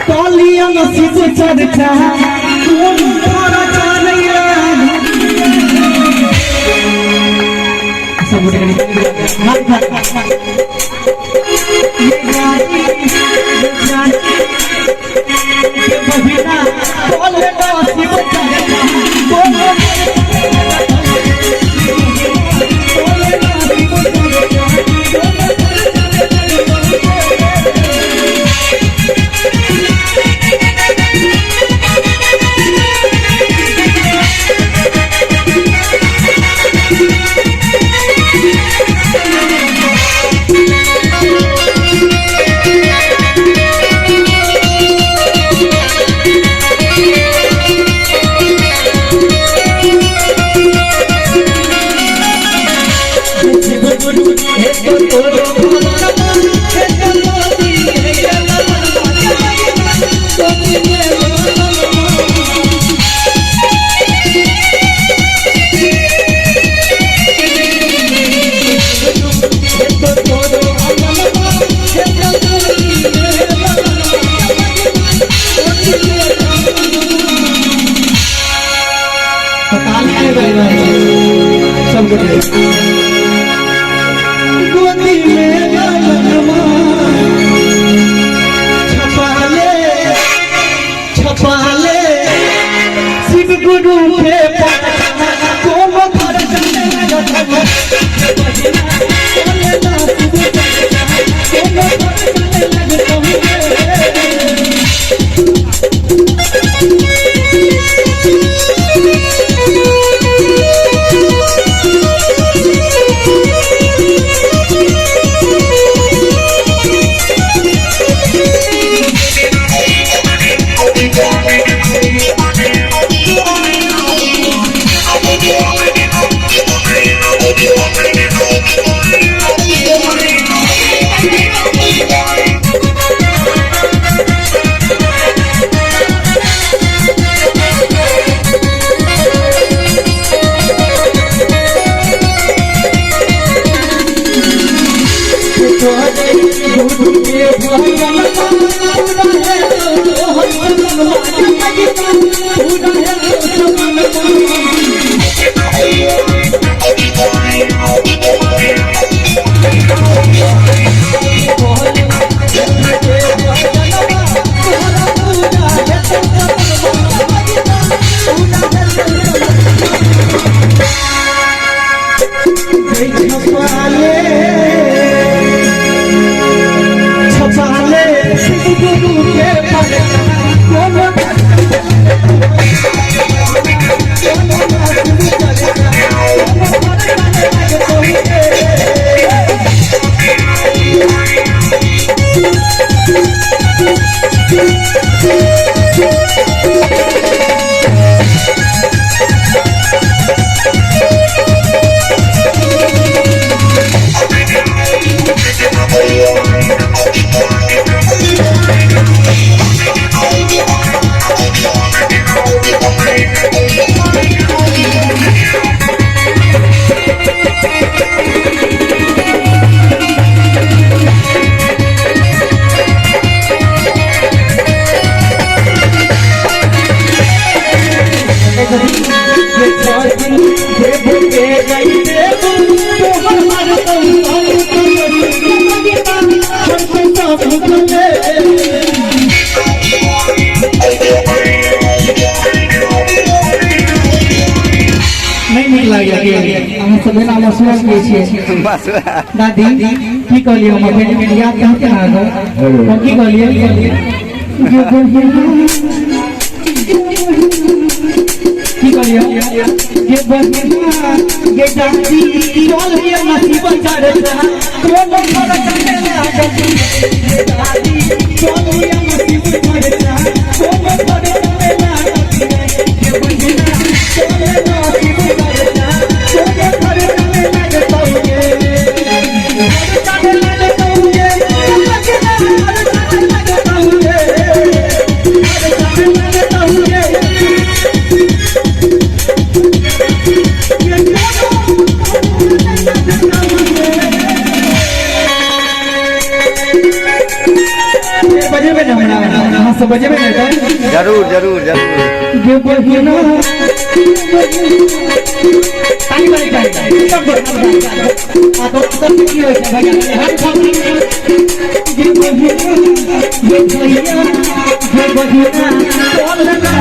कालिया नसीब चढ़ता कौन मारा जानैया सब ये गाड़ी ये बहिना कालिया नसीब चढ़ता कौन गोदी में छपा ले शिव गुरु के दादी की कहलिए हम अपने याद कहते ना तो की कहलिए की कहलिए ये बहिना ये दादी चल ये नसीब चढ़ता कौन फर्क करने लगा ये दादी चल ये नसीब चढ़ता कौन फर्क करने लगा ये बहिना चल ये नसीब चढ़ता कौन फर्क करने लगा बजेबे ना हमरा हां से बजेबे ना जरूर जरूर जरूर ये बहिना ताली बजे जाए सब आ तो सब की होय छै भैया हर सब ये बहिना ये भैया ये बहिना बोल ना